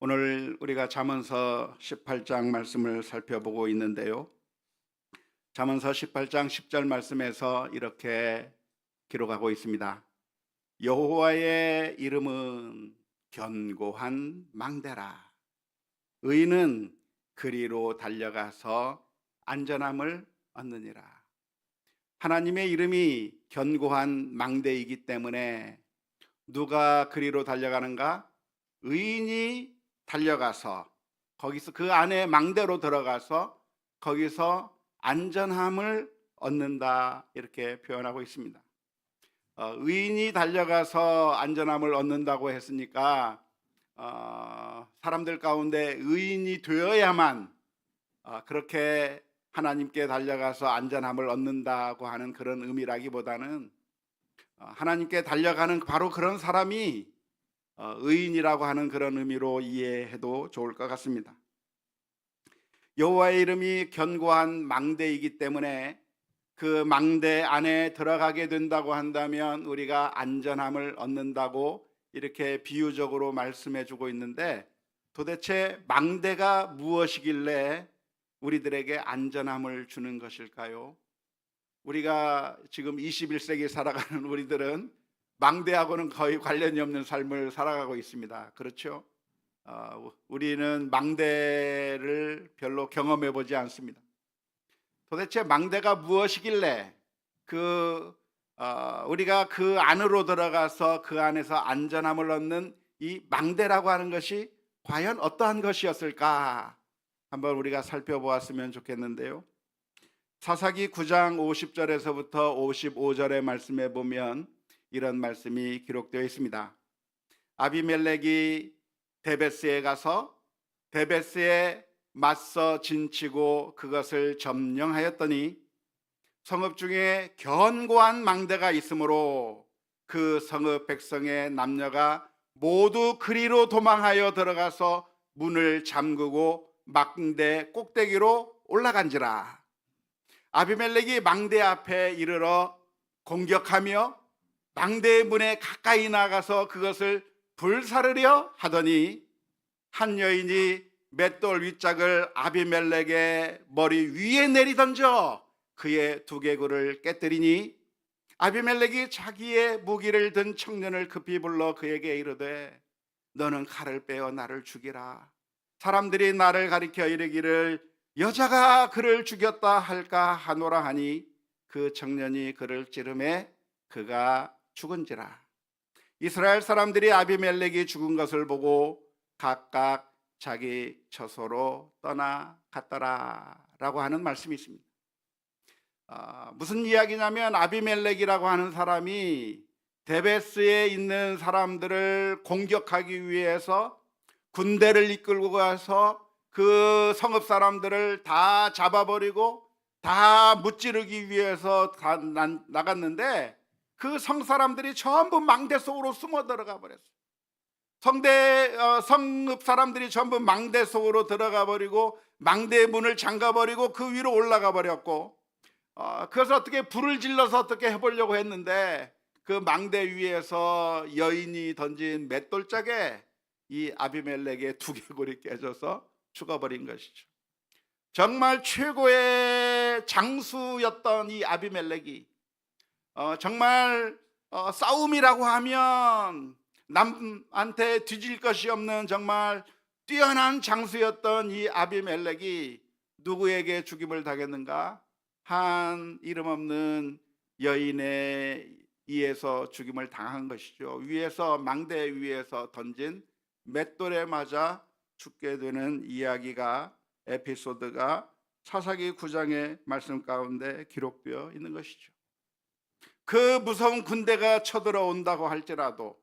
오늘 우리가 잠언서 18장 말씀을 살펴보고 있는데요. 잠언서 18장 10절 말씀에서 이렇게 기록하고 있습니다. 여호와의 이름은 견고한 망대라. 의인은 그리로 달려가서 안전함을 얻느니라. 하나님의 이름이 견고한 망대이기 때문에 누가 그리로 달려가는가? 의인이 달려가서 거기서 그 안에 망대로 들어가서 거기서 안전함을 얻는다, 이렇게 표현하고 있습니다. 의인이 달려가서 안전함을 얻는다고 했으니까 사람들 가운데 의인이 되어야만 그렇게 하나님께 달려가서 안전함을 얻는다고 하는 그런 의미라기보다는 하나님께 달려가는 바로 그런 사람이 의인이라고 하는 그런 의미로 이해해도 좋을 것 같습니다. 여호와의 이름이 견고한 망대이기 때문에 그 망대 안에 들어가게 된다고 한다면 우리가 안전함을 얻는다고 이렇게 비유적으로 말씀해 주고 있는데, 도대체 망대가 무엇이길래 우리들에게 안전함을 주는 것일까요? 우리가 지금 21세기 살아가는 우리들은 망대하고는 거의 관련이 없는 삶을 살아가고 있습니다. 그렇죠? 우리는 망대를 별로 경험해 보지 않습니다. 도대체 망대가 무엇이길래 우리가 그 안으로 들어가서 그 안에서 안전함을 얻는 이 망대라고 하는 것이 과연 어떠한 것이었을까? 한번 우리가 살펴보았으면 좋겠는데요. 사사기 9장 50절에서부터 55절의 말씀에 보면 이런 말씀이 기록되어 있습니다. 아비멜렉이 데베스에 가서 데베스에 맞서 진치고 그것을 점령하였더니 성읍 중에 견고한 망대가 있으므로 그 성읍 백성의 남녀가 모두 그리로 도망하여 들어가서 문을 잠그고 망대 꼭대기로 올라간지라. 아비멜렉이 망대 앞에 이르러 공격하며 망대의 문에 가까이 나가서 그것을 불사르려 하더니 한 여인이 맷돌 윗짝을 아비멜렉의 머리 위에 내리던져 그의 두개골을 깨뜨리니 아비멜렉이 자기의 무기를 든 청년을 급히 불러 그에게 이르되 너는 칼을 빼어 나를 죽이라. 사람들이 나를 가리켜 이르기를 여자가 그를 죽였다 할까 하노라 하니 그 청년이 그를 찌르매 그가 죽은지라. 이스라엘 사람들이 아비멜렉이 죽은 것을 보고 각각 자기 처소로 떠나갔더라 라고 하는 말씀이 있습니다. 무슨 이야기냐면 아비멜렉이라고 하는 사람이 데베스에 있는 사람들을 공격하기 위해서 군대를 이끌고 가서 그 성읍 사람들을 다 잡아버리고 다 무찌르기 위해서 다 나갔는데 그 성 사람들이 전부 망대 속으로 숨어 들어가 버렸어요. 성읍 사람들이 전부 망대 속으로 들어가 버리고 망대의 문을 잠가 버리고 그 위로 올라가 버렸고, 그래서 어떻게 불을 질러서 어떻게 해보려고 했는데 그 망대 위에서 여인이 던진 맷돌짝에 이 아비멜렉의 두개골이 깨져서 죽어버린 것이죠. 정말 최고의 장수였던 이 아비멜렉이 정말 싸움이라고 하면 남한테 뒤질 것이 없는 정말 뛰어난 장수였던 이 아비멜렉이 누구에게 죽임을 당했는가? 한 이름 없는 여인에 의해서 죽임을 당한 것이죠. 망대 위에서 던진 맷돌에 맞아 죽게 되는 이야기가, 에피소드가 사사기 9장의 말씀 가운데 기록되어 있는 것이죠. 그 무서운 군대가 쳐들어온다고 할지라도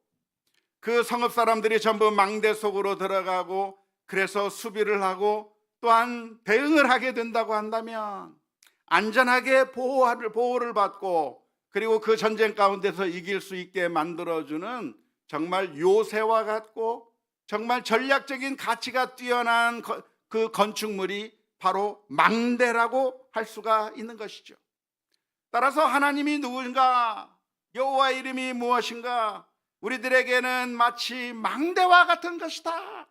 그 성읍 사람들이 전부 망대 속으로 들어가고 그래서 수비를 하고 또한 대응을 하게 된다고 한다면 안전하게 보호를 받고 그리고 그 전쟁 가운데서 이길 수 있게 만들어주는 정말 요새와 같고 정말 전략적인 가치가 뛰어난 그 건축물이 바로 망대라고 할 수가 있는 것이죠. 따라서 하나님이 누구인가, 여호와의 이름이 무엇인가, 우리들에게는 마치 망대와 같은 것이다.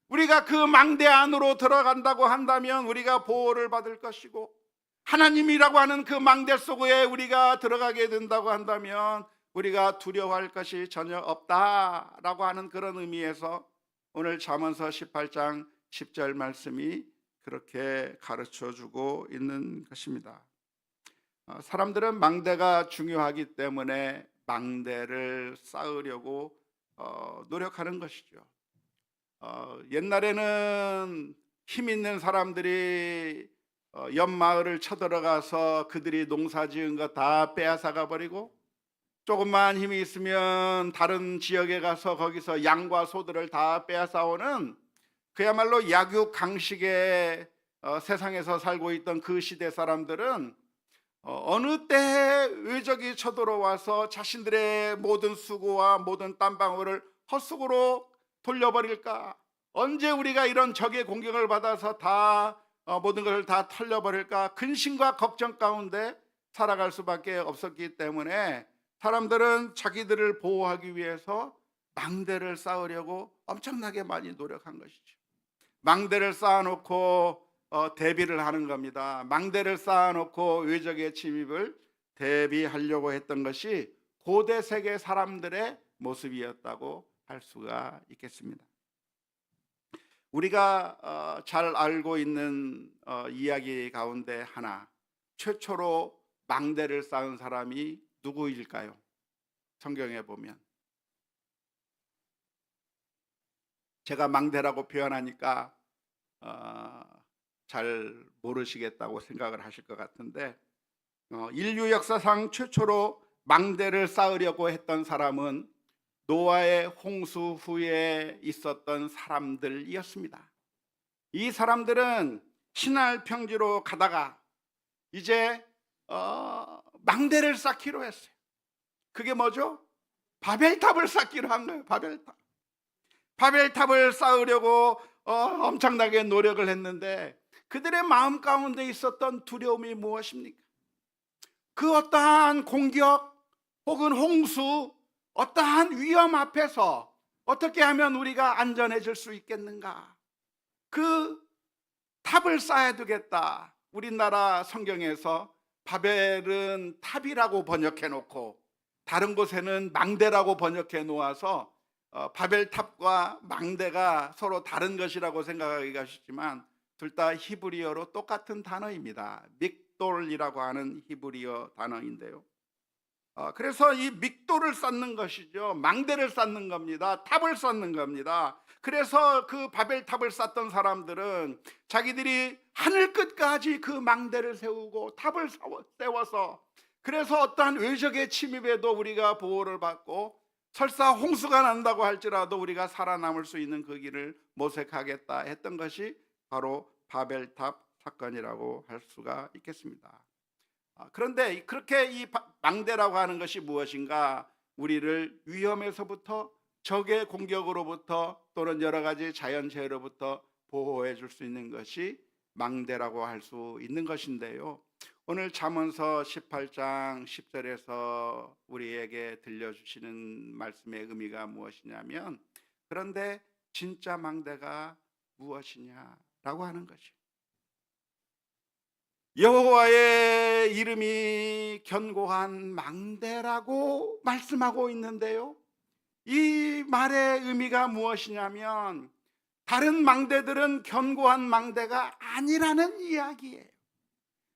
우리가 그 망대 안으로 들어간다고 한다면 우리가 보호를 받을 것이고, 하나님이라고 하는 그 망대 속에 우리가 들어가게 된다고 한다면 우리가 두려워할 것이 전혀 없다라고 하는 그런 의미에서 오늘 잠언서 18장 10절 말씀이 그렇게 가르쳐주고 있는 것입니다. 사람들은 망대가 중요하기 때문에 망대를 쌓으려고 노력하는 것이죠. 옛날에는 힘 있는 사람들이 옆마을을 쳐들어가서 그들이 농사 지은 거 다 빼앗아가 버리고, 조금만 힘이 있으면 다른 지역에 가서 거기서 양과 소들을 다 빼앗아오는, 그야말로 약육강식의 세상에서 살고 있던 그 시대 사람들은 어느 때에 외적이 쳐들어와서 자신들의 모든 수고와 모든 땀방울을 헛수고로 돌려버릴까, 언제 우리가 이런 적의 공격을 받아서 다 모든 것을 다 털려버릴까 근심과 걱정 가운데 살아갈 수밖에 없었기 때문에 사람들은 자기들을 보호하기 위해서 망대를 쌓으려고 엄청나게 많이 노력한 것이죠. 망대를 쌓아놓고 대비를 하는 겁니다. 망대를 쌓아놓고 외적의 침입을 대비하려고 했던 것이 고대 세계 사람들의 모습이었다고 할 수가 있겠습니다. 우리가 잘 알고 있는 이야기 가운데 하나, 최초로 망대를 쌓은 사람이 누구일까요? 성경에 보면. 제가 망대라고 표현하니까 잘 모르시겠다고 생각을 하실 것 같은데, 인류 역사상 최초로 망대를 쌓으려고 했던 사람은 노아의 홍수 후에 있었던 사람들이었습니다. 이 사람들은 신할 평지로 가다가 이제 망대를 쌓기로 했어요. 그게 뭐죠? 바벨탑을 쌓기로 한 거예요. 바벨탑을 쌓으려고 엄청나게 노력을 했는데, 그들의 마음 가운데 있었던 두려움이 무엇입니까? 그 어떠한 공격 혹은 홍수, 어떠한 위험 앞에서 어떻게 하면 우리가 안전해질 수 있겠는가? 그 탑을 쌓아야 되겠다. 우리나라 성경에서 바벨은 탑이라고 번역해 놓고 다른 곳에는 망대라고 번역해 놓아서 바벨탑과 망대가 서로 다른 것이라고 생각하기가 쉽지만 둘 다 히브리어로 똑같은 단어입니다. 믹돌이라고 하는 히브리어 단어인데요. 그래서 이 믹돌을 쌓는 것이죠. 망대를 쌓는 겁니다. 탑을 쌓는 겁니다. 그래서 그 바벨탑을 쌓던 사람들은 자기들이 하늘 끝까지 그 망대를 세우고 탑을 세워서, 그래서 어떠한 외적의 침입에도 우리가 보호를 받고 설사 홍수가 난다고 할지라도 우리가 살아남을 수 있는 그 길을 모색하겠다 했던 것이 바로 바벨탑 사건이라고 할 수가 있겠습니다. 그런데 그렇게 이 망대라고 하는 것이 무엇인가? 우리를 위험에서부터, 적의 공격으로부터, 또는 여러 가지 자연재해로부터 보호해 줄 수 있는 것이 망대라고 할 수 있는 것인데요, 오늘 잠언서 18장 10절에서 우리에게 들려주시는 말씀의 의미가 무엇이냐면, 그런데 진짜 망대가 무엇이냐라고 하는 것이죠. 여호와의 이름이 견고한 망대라고 말씀하고 있는데요, 이 말의 의미가 무엇이냐면 다른 망대들은 견고한 망대가 아니라는 이야기예요.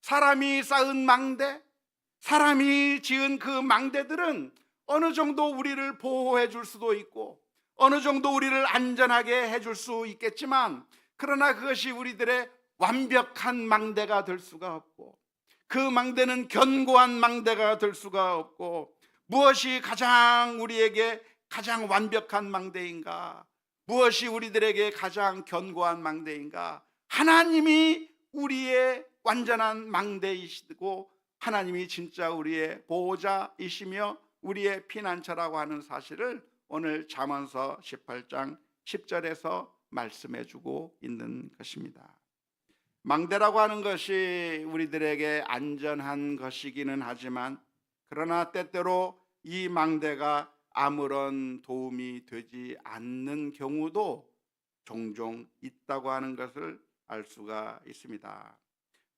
사람이 쌓은 망대, 사람이 지은 그 망대들은 어느 정도 우리를 보호해 줄 수도 있고 어느 정도 우리를 안전하게 해줄 수 있겠지만, 그러나 그것이 우리들의 완벽한 망대가 될 수가 없고, 그 망대는 견고한 망대가 될 수가 없고, 무엇이 가장 우리에게 가장 완벽한 망대인가? 무엇이 우리들에게 가장 견고한 망대인가? 하나님이 우리의 완전한 망대이시고 하나님이 진짜 우리의 보호자이시며 우리의 피난처라고 하는 사실을 오늘 잠언서 18장 10절에서 말씀해 주고 있는 것입니다. 망대라고 하는 것이 우리들에게 안전한 것이기는 하지만, 그러나 때때로 이 망대가 아무런 도움이 되지 않는 경우도 종종 있다고 하는 것을 알 수가 있습니다.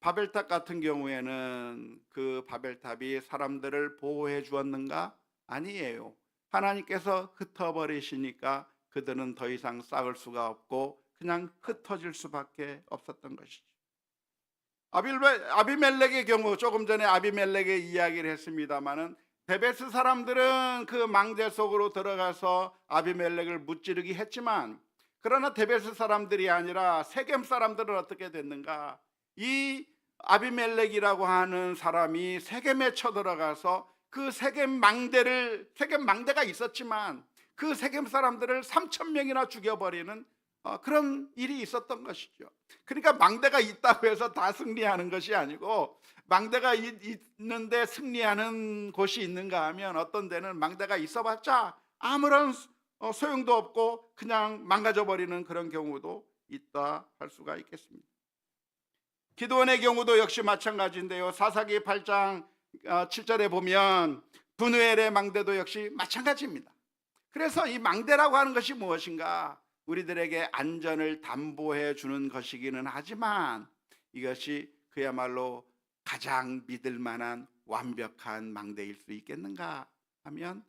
바벨탑 같은 경우에는 그 바벨탑이 사람들을 보호해 주었는가? 아니에요. 하나님께서 흩어버리시니까 그들은 더 이상 쌓을 수가 없고 그냥 흩어질 수밖에 없었던 것이죠. 아비멜렉의 경우, 조금 전에 아비멜렉의 이야기를 했습니다마는 데베스 사람들은 그 망대 속으로 들어가서 아비멜렉을 무찌르기 했지만, 그러나 데베스 사람들이 아니라 세겜 사람들은 어떻게 됐는가? 이 아비멜렉이라고 하는 사람이 세겜에 쳐들어가서 그 세겜 망대가 있었지만 그 세겜 사람들을 3천 명이나 죽여버리는 그런 일이 있었던 것이죠. 그러니까 망대가 있다고 해서 다 승리하는 것이 아니고, 망대가 있는데 승리하는 곳이 있는가 하면 어떤 데는 망대가 있어봤자 아무런 소용도 없고 그냥 망가져 버리는 그런 경우도 있다 할 수가 있겠습니다. 기드온의 경우도 역시 마찬가지인데요. 사사기 8장 7절에 보면 분우엘의 망대도 역시 마찬가지입니다. 그래서 이 망대라고 하는 것이 무엇인가? 우리들에게 안전을 담보해 주는 것이기는 하지만 이것이 그야말로 가장 믿을 만한 완벽한 망대일 수 있겠는가 하면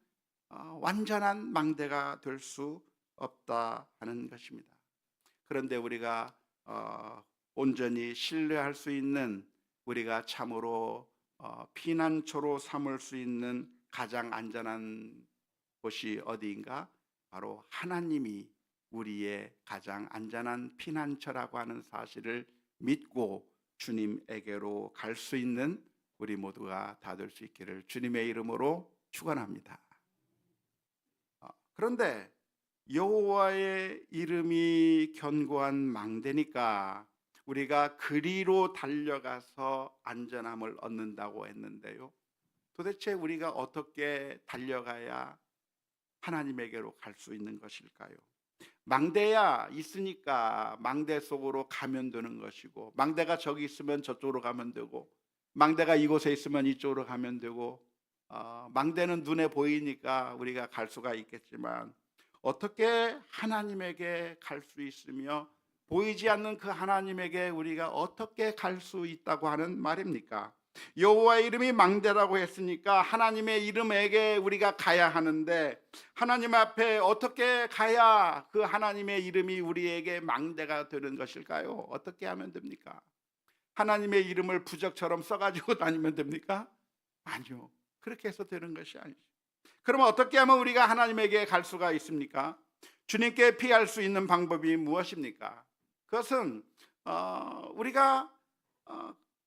완전한 망대가 될 수 없다 하는 것입니다. 그런데 우리가 온전히 신뢰할 수 있는, 우리가 참으로 피난처로 삼을 수 있는 가장 안전한 곳이 어디인가? 바로 하나님이 우리의 가장 안전한 피난처라고 하는 사실을 믿고 주님에게로 갈 수 있는 우리 모두가 다 될 수 있기를 주님의 이름으로 축원합니다. 그런데 여호와의 이름이 견고한 망대니까 우리가 그리로 달려가서 안전함을 얻는다고 했는데요. 도대체 우리가 어떻게 달려가야 하나님에게로 갈 수 있는 것일까요? 망대야 있으니까 망대 속으로 가면 되는 것이고, 망대가 저기 있으면 저쪽으로 가면 되고, 망대가 이곳에 있으면 이쪽으로 가면 되고, 망대는 눈에 보이니까 우리가 갈 수가 있겠지만 어떻게 하나님에게 갈 수 있으며 보이지 않는 그 하나님에게 우리가 어떻게 갈 수 있다고 하는 말입니까? 여호와의 이름이 망대라고 했으니까 하나님의 이름에게 우리가 가야 하는데, 하나님 앞에 어떻게 가야 그 하나님의 이름이 우리에게 망대가 되는 것일까요? 어떻게 하면 됩니까? 하나님의 이름을 부적처럼 써가지고 다니면 됩니까? 아니요, 그렇게 해서 되는 것이 아니죠. 그러면 어떻게 하면 우리가 하나님에게 갈 수가 있습니까? 주님께 피할 수 있는 방법이 무엇입니까? 그것은 우리가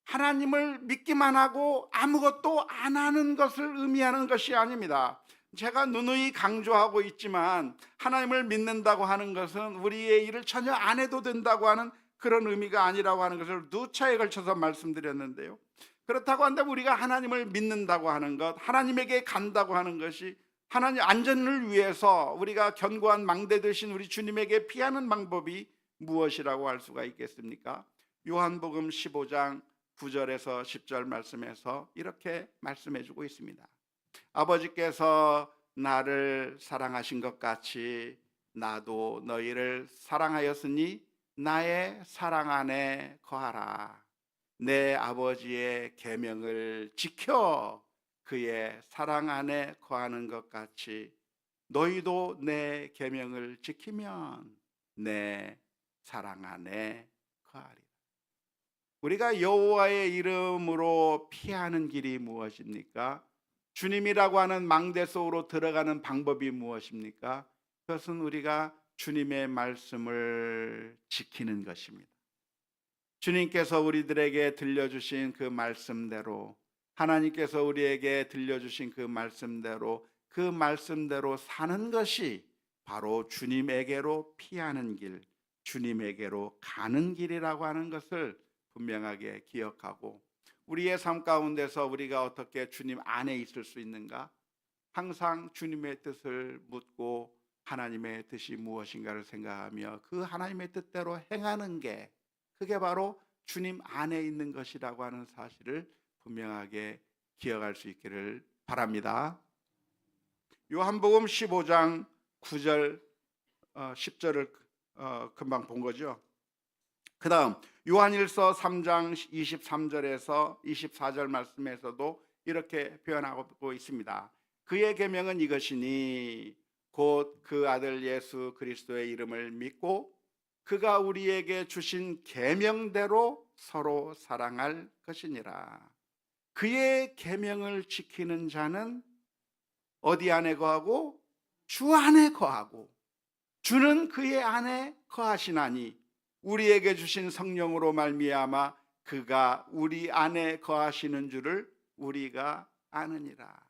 하나님을 믿기만 하고 아무것도 안 하는 것을 의미하는 것이 아닙니다. 제가 누누이 강조하고 있지만 하나님을 믿는다고 하는 것은 우리의 일을 전혀 안 해도 된다고 하는 그런 의미가 아니라고 하는 것을 누차에 걸쳐서 말씀드렸는데요. 그렇다고 한다면 우리가 하나님을 믿는다고 하는 것, 하나님에게 간다고 하는 것이 하나님 안전을 위해서 우리가 견고한 망대 되신 우리 주님에게 피하는 방법이 무엇이라고 할 수가 있겠습니까? 요한복음 15장 9절에서 10절 말씀에서 이렇게 말씀해 주고 있습니다. 아버지께서 나를 사랑하신 것 같이 나도 너희를 사랑하였으니 나의 사랑 안에 거하라. 내 아버지의 계명을 지켜 그의 사랑 안에 거하는 것 같이 너희도 내 계명을 지키면 내 사랑 안에 거하리라. 우리가 여호와의 이름으로 피하는 길이 무엇입니까? 주님이라고 하는 망대 속으로 들어가는 방법이 무엇입니까? 그것은 우리가 주님의 말씀을 지키는 것입니다. 주님께서 우리들에게 들려주신 그 말씀대로, 하나님께서 우리에게 들려주신 그 말씀대로 사는 것이 바로 주님에게로 피하는 길, 주님에게로 가는 길이라고 하는 것을 분명하게 기억하고, 우리의 삶 가운데서 우리가 어떻게 주님 안에 있을 수 있는가? 항상 주님의 뜻을 묻고 하나님의 뜻이 무엇인가를 생각하며 그 하나님의 뜻대로 행하는 게, 그게 바로 주님 안에 있는 것이라고 하는 사실을 분명하게 기억할 수 있기를 바랍니다. 요한복음 15장 9절 10절을 금방 본 거죠. 그 다음 요한일서 3장 23절에서 24절 말씀에서도 이렇게 표현하고 있습니다. 그의 계명은 이것이니 곧 그 아들 예수 그리스도의 이름을 믿고 그가 우리에게 주신 계명대로 서로 사랑할 것이니라. 그의 계명을 지키는 자는 어디 안에 거하고 주 안에 거하고 주는 그의 안에 거하시나니 우리에게 주신 성령으로 말미암아 그가 우리 안에 거하시는 줄을 우리가 아느니라.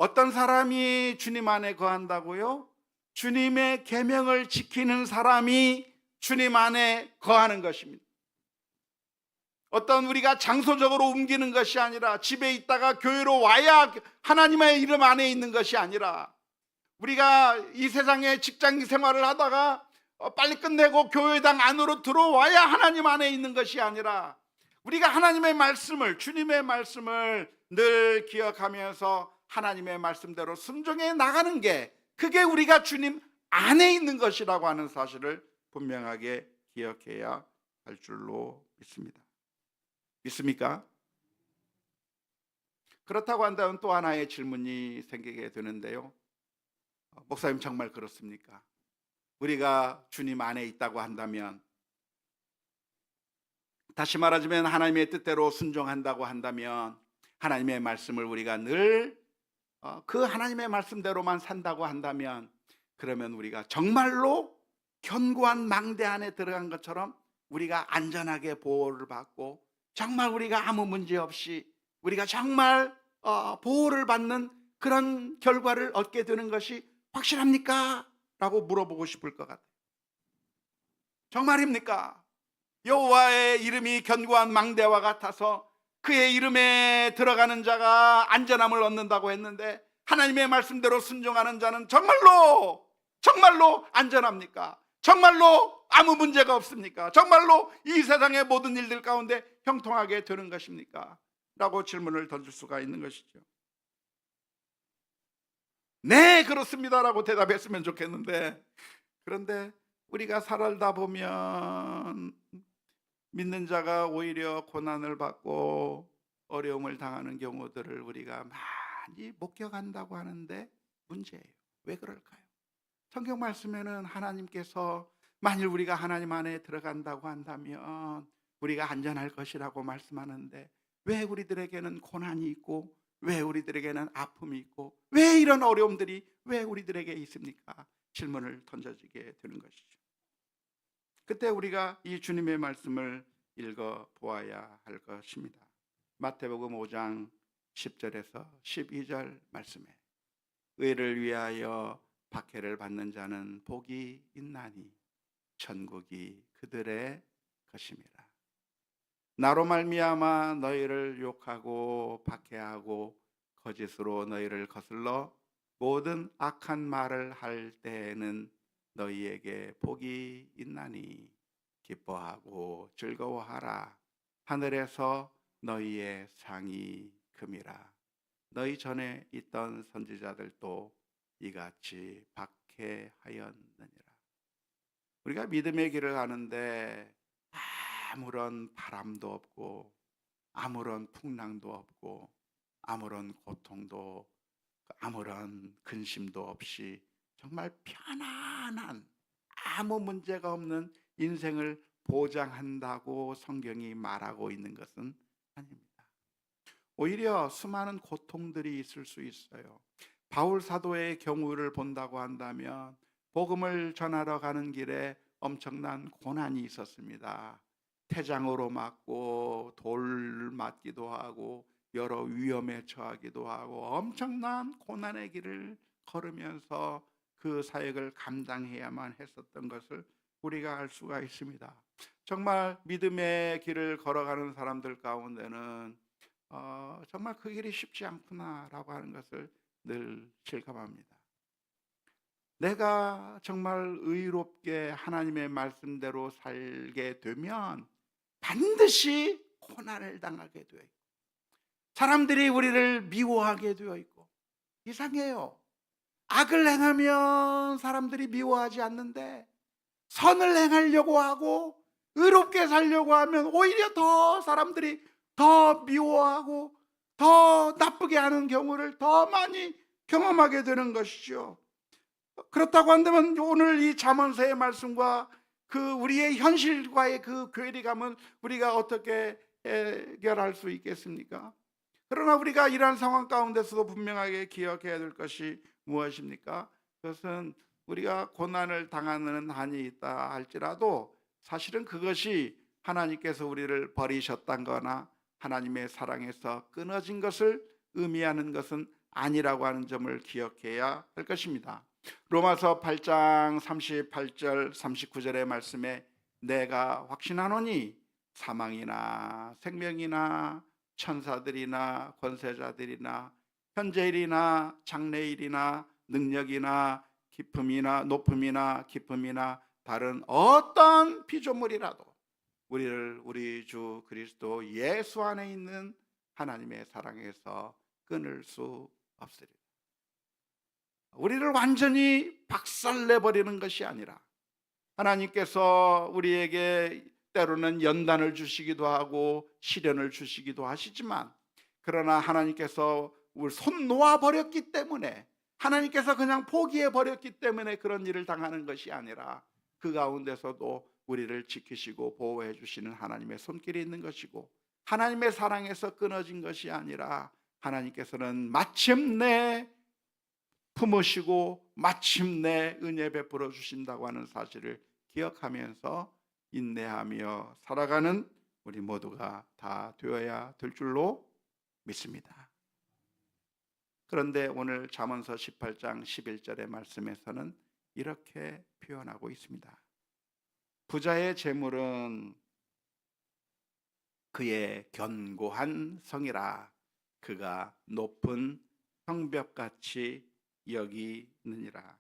어떤 사람이 주님 안에 거한다고요? 주님의 계명을 지키는 사람이 주님 안에 거하는 것입니다. 어떤 우리가 장소적으로 옮기는 것이 아니라 집에 있다가 교회로 와야 하나님의 이름 안에 있는 것이 아니라 우리가 이 세상에 직장 생활을 하다가 빨리 끝내고 교회당 안으로 들어와야 하나님 안에 있는 것이 아니라 우리가 하나님의 말씀을, 주님의 말씀을 늘 기억하면서 하나님의 말씀대로 순종해 나가는 게, 그게 우리가 주님 안에 있는 것이라고 하는 사실을 분명하게 기억해야 할 줄로 믿습니다. 믿습니까? 그렇다고 한다면 또 하나의 질문이 생기게 되는데요. 목사님, 정말 그렇습니까? 우리가 주님 안에 있다고 한다면, 다시 말하자면 하나님의 뜻대로 순종한다고 한다면, 하나님의 말씀을 우리가 늘 그 하나님의 말씀대로만 산다고 한다면, 그러면 우리가 정말로 견고한 망대 안에 들어간 것처럼 우리가 안전하게 보호를 받고 정말 우리가 아무 문제 없이 우리가 정말 보호를 받는 그런 결과를 얻게 되는 것이 확실합니까? 라고 물어보고 싶을 것 같아요. 정말입니까? 여호와의 이름이 견고한 망대와 같아서 그의 이름에 들어가는 자가 안전함을 얻는다고 했는데, 하나님의 말씀대로 순종하는 자는 정말로 안전합니까? 정말로 아무 문제가 없습니까? 정말로 이 세상의 모든 일들 가운데 형통하게 되는 것입니까? 라고 질문을 던질 수가 있는 것이죠. 네, 그렇습니다라고 대답했으면 좋겠는데, 그런데 우리가 살다 보면 믿는 자가 오히려 고난을 받고 어려움을 당하는 경우들을 우리가 많이 목격한다고 하는데 문제예요. 왜 그럴까요? 성경 말씀에는 하나님께서 만일 우리가 하나님 안에 들어간다고 한다면 우리가 안전할 것이라고 말씀하는데, 왜 우리들에게는 고난이 있고, 왜 우리들에게는 아픔이 있고, 왜 이런 어려움들이 왜 우리들에게 있습니까? 질문을 던져지게 되는 것이죠. 그때 우리가 이 주님의 말씀을 읽어 보아야 할 것입니다. 마태복음 5장 10절에서 12절 말씀에 의를 위하여 박해를 받는 자는 복이 있나니 천국이 그들의 것임이라. 나로 말미암아 너희를 욕하고 박해하고 거짓으로 너희를 거슬러 모든 악한 말을 할 때에는 너희에게 복이 있나니 기뻐하고 즐거워하라. 하늘에서 너희의 상이 금이라. 너희 전에 있던 선지자들도 이같이 박해하였느니라. 우리가 믿음의 길을 가는데 아무런 바람도 없고 아무런 풍랑도 없고 아무런 고통도 아무런 근심도 없이 정말 편안한, 아무 문제가 없는 인생을 보장한다고 성경이 말하고 있는 것은 아닙니다. 오히려 수많은 고통들이 있을 수 있어요. 바울 사도의 경우를 본다고 한다면 복음을 전하러 가는 길에 엄청난 고난이 있었습니다. 태장으로 맞고 돌 맞기도 하고 여러 위험에 처하기도 하고 엄청난 고난의 길을 걸으면서 그 사역을 감당해야만 했었던 것을 우리가 알 수가 있습니다. 정말 믿음의 길을 걸어가는 사람들 가운데는 정말 그 길이 쉽지 않구나라고 하는 것을 늘 실감합니다. 내가 정말 의롭게 하나님의 말씀대로 살게 되면 반드시 고난을 당하게 되어 있고 사람들이 우리를 미워하게 되어 있고, 이상해요. 악을 행하면 사람들이 미워하지 않는데 선을 행하려고 하고 의롭게 살려고 하면 오히려 더 사람들이 더 미워하고 더 나쁘게 하는 경우를 더 많이 경험하게 되는 것이죠. 그렇다고 한다면 오늘 이 잠언서의 말씀과 그 우리의 현실과의 그 괴리감은 우리가 어떻게 해결할 수 있겠습니까? 그러나 우리가 이러한 상황 가운데서도 분명하게 기억해야 될 것이 무엇입니까? 그것은 우리가 고난을 당하는 한이 있다 할지라도 사실은 그것이 하나님께서 우리를 버리셨다거나 하나님의 사랑에서 끊어진 것을 의미하는 것은 아니라고 하는 점을 기억해야 할 것입니다. 로마서 8장 38절 39절의 말씀에 내가 확신하노니 사망이나 생명이나 천사들이나 권세자들이나 현재일이나 장래일이나 능력이나 깊음이나 높음이나 깊음이나 다른 어떤 피조물이라도 우리를 우리 주 그리스도 예수 안에 있는 하나님의 사랑에서 끊을 수 없으리라. 우리를 완전히 박살내버리는 것이 아니라 하나님께서 우리에게 때로는 연단을 주시기도 하고 시련을 주시기도 하시지만, 그러나 하나님께서 우리를 손 놓아버렸기 때문에, 하나님께서 그냥 포기해버렸기 때문에 그런 일을 당하는 것이 아니라 그 가운데서도 우리를 지키시고 보호해 주시는 하나님의 손길이 있는 것이고, 하나님의 사랑에서 끊어진 것이 아니라 하나님께서는 마침내 품으시고 마침내 은혜 베풀어 주신다고 하는 사실을 기억하면서 인내하며 살아가는 우리 모두가 다 되어야 될 줄로 믿습니다. 그런데 오늘 잠언서 18장 11절의 말씀에서는 이렇게 표현하고 있습니다. 부자의 재물은 그의 견고한 성이라 그가 높은 성벽같이 여기느니라.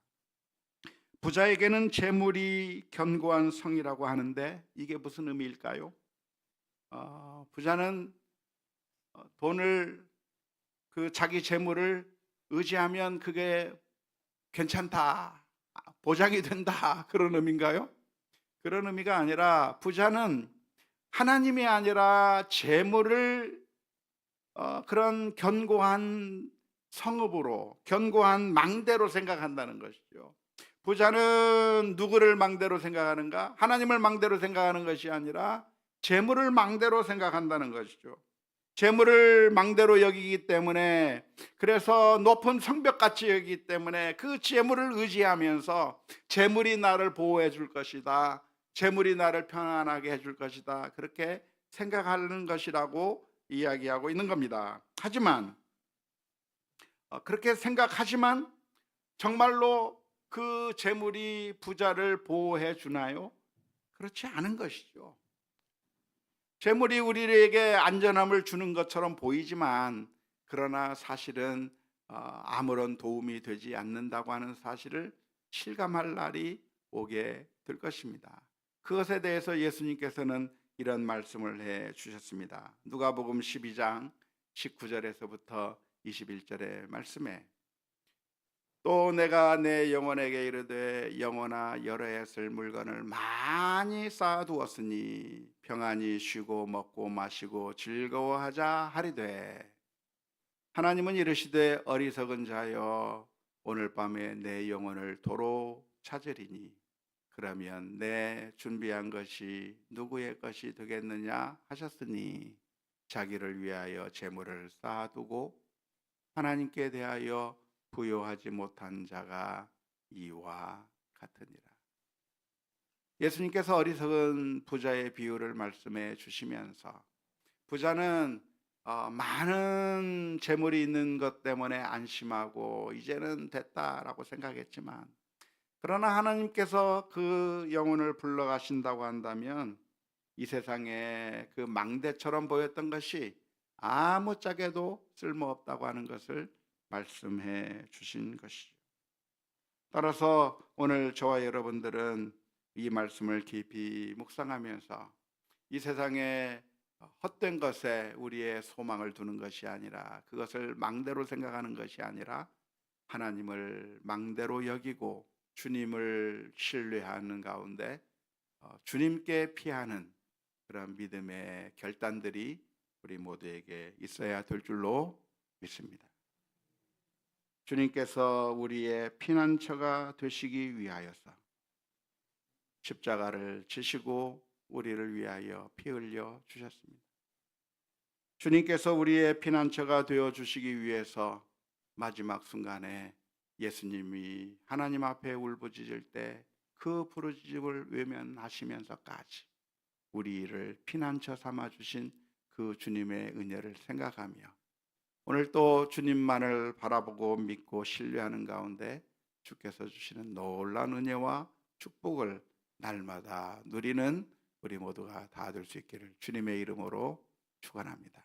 부자에게는 재물이 견고한 성이라고 하는데 이게 무슨 의미일까요? 부자는 돈을, 그 자기 재물을 의지하면 그게 괜찮다, 보장이 된다, 그런 의미인가요? 그런 의미가 아니라 부자는 하나님이 아니라 재물을 그런 견고한 성읍으로, 견고한 망대로 생각한다는 것이죠. 부자는 누구를 망대로 생각하는가? 하나님을 망대로 생각하는 것이 아니라 재물을 망대로 생각한다는 것이죠. 재물을 망대로 여기기 때문에, 그래서 높은 성벽같이 여기기 때문에 그 재물을 의지하면서 재물이 나를 보호해 줄 것이다, 재물이 나를 평안하게 해줄 것이다, 그렇게 생각하는 것이라고 이야기하고 있는 겁니다. 하지만 그렇게 생각하지만 정말로 그 재물이 부자를 보호해 주나요? 그렇지 않은 것이죠. 재물이 우리에게 안전함을 주는 것처럼 보이지만, 그러나 사실은 아무런 도움이 되지 않는다고 하는 사실을 실감할 날이 오게 될 것입니다. 그것에 대해서 예수님께서는 이런 말씀을 해 주셨습니다. 누가복음 12장 19절에서부터 21절의 말씀에 또 내가 내 영혼에게 이르되 영혼아 여러 해 쓸 물건을 많이 쌓아두었으니 평안히 쉬고 먹고 마시고 즐거워하자 하리되 하나님은 이르시되 어리석은 자여 오늘 밤에 내 영혼을 도로 찾으리니 그러면 내 준비한 것이 누구의 것이 되겠느냐 하셨으니 자기를 위하여 재물을 쌓아두고 하나님께 대하여 부요하지 못한 자가 이와 같으니라. 예수님께서 어리석은 부자의 비유를 말씀해 주시면서, 부자는 많은 재물이 있는 것 때문에 안심하고 이제는 됐다라고 생각했지만, 그러나 하나님께서 그 영혼을 불러가신다고 한다면 이 세상에 그 망대처럼 보였던 것이 아무짝에도 쓸모없다고 하는 것을 말씀해 주신 것이죠. 따라서 오늘 저와 여러분들은 이 말씀을 깊이 묵상하면서 이 세상에 헛된 것에 우리의 소망을 두는 것이 아니라, 그것을 망대로 생각하는 것이 아니라 하나님을 망대로 여기고 주님을 신뢰하는 가운데 주님께 피하는 그런 믿음의 결단들이 우리 모두에게 있어야 될 줄로 믿습니다. 주님께서 우리의 피난처가 되시기 위하여서 십자가를 지시고 우리를 위하여 피 흘려 주셨습니다. 주님께서 우리의 피난처가 되어 주시기 위해서 마지막 순간에 예수님이 하나님 앞에 울부짖을 때 그 부르짖음을 외면하시면서까지 우리를 피난처 삼아 주신 그 주님의 은혜를 생각하며 오늘 또 주님만을 바라보고 믿고 신뢰하는 가운데 주께서 주시는 놀라운 은혜와 축복을 날마다 누리는 우리 모두가 다 될 수 있기를 주님의 이름으로 축원합니다.